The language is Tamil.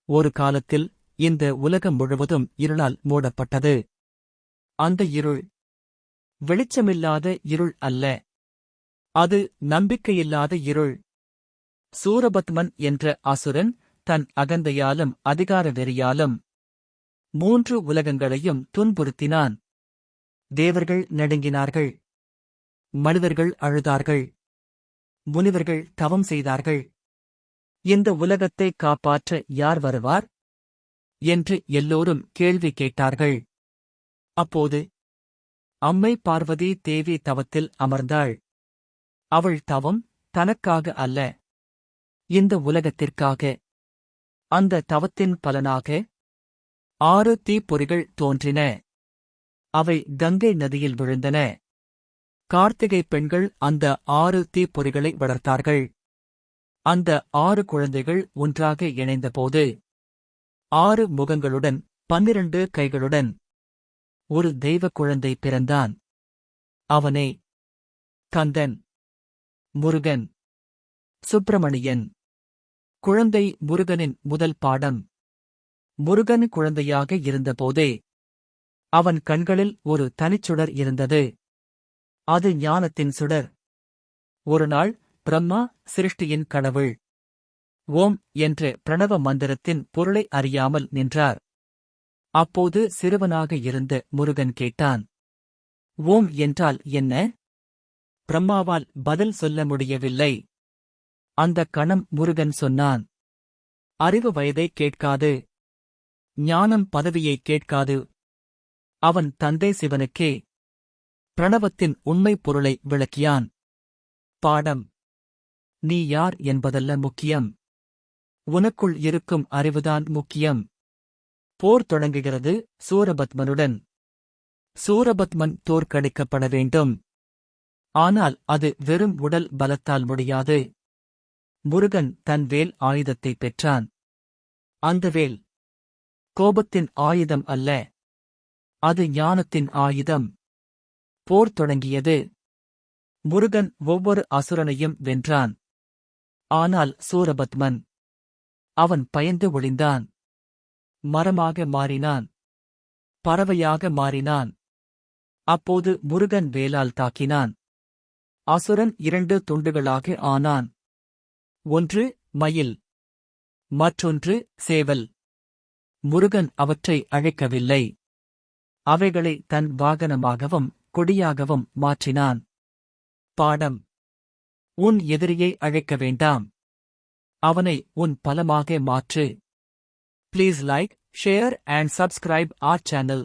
ஒரு காலத்தில் இந்த உலகம் முழுவதும் இருளால் மூடப்பட்டது. அந்த இருள் வெளிச்சமில்லாத இருள் அல்ல. அது நம்பிக்கையில்லாத இருள். சூரபத்மன் என்ற அசுரன் தன் அகந்தையாலும் அதிகார வெறியாலும் 3 உலகங்களையும் துன்புறுத்தினான். தேவர்கள் நடுங்கினார்கள். மனிதர்கள் அழுதார்கள். முனிவர்கள் தவம் செய்தார்கள். இந்த உலகத்தை காப்பாற்ற யார் வருவார் என்று எல்லோரும் கேள்வி கேட்டார்கள். அப்போது அம்மை பார்வதி தேவி தவத்தில் அமர்ந்தாள். அவள் தவம் தனக்காக அல்ல, இந்த உலகத்திற்காக. அந்த தவத்தின் பலனாக 6 தீப்பொறிகள் தோன்றின. அவை கங்கை நதியில் விழுந்தன. கார்த்திகை பெண்கள் அந்த 6 தீப்பொறிகளை வளர்த்தார்கள். அந்த 6 குழந்தைகள் ஒன்றாக இணைந்தபோது 6 முகங்களுடன் 12 கைகளுடன் ஒரு தெய்வ குழந்தை பிறந்தான். அவனே கந்தன், முருகன், சுப்பிரமணியன். குழந்தை முருகனின் முதல் பாடம். முருகன் குழந்தையாக இருந்தபோதே அவன் கண்களில் ஒரு தனிச்சுடர் இருந்தது. அது ஞானத்தின் சுடர். ஒருநாள் பிரம்மா சிருஷ்டியின் கடவுள் ஓம் என்ற பிரணவ மந்திரத்தின் பொருளை அறியாமல் நின்றார். அப்போது சிறுவனாக இருந்த முருகன் கேட்டான், ஓம் என்றால் என்ன? பிரம்மாவால் பதில் சொல்ல முடியவில்லை. அந்தக் கணம் முருகன் சொன்னான், அறிவு வயதை கேட்காது, ஞானம் பதவியை கேட்காது. அவன் தந்தை சிவனுக்கே பிரணவத்தின் உண்மைப் பொருளை விளக்கியான். பாடம்: நீ யார் என்பதல்ல முக்கியம், உனக்குள் இருக்கும் அறிவுதான் முக்கியம். போர் தொடங்குகிறது சூரபத்மனுடன். சூரபத்மன் தோற்கடிக்கப்பட வேண்டும். ஆனால் அது வெறும் உடல் பலத்தால் முடியாது. முருகன் தன் வேல் ஆயுதத்தைப் பெற்றான். அந்த வேல் கோபத்தின் ஆயுதம் அல்ல, அது ஞானத்தின் ஆயுதம். போர் தொடங்கியது. முருகன் ஒவ்வொரு அசுரனையும் வென்றான். ஆனால் சூரபத்மன், அவன் பயந்து ஒளிந்தான். மரமாக மாறினான். பறவையாக மாறினான். அப்போது முருகன் வேலால் தாக்கினான். அசுரன் 2 துண்டுகளாக ஆனான். ஒன்று மயில், மற்றொன்று சேவல். முருகன் அவற்றை அழைக்கவில்லை. அவைகளை தன் வாகனமாகவும் கொடியாகவும் மாற்றினான். பாடம்: உன் எதிரியை அழைக்க வேண்டாம், அவனை உன் பலமாக மாற்று. Please like, share and subscribe our channel.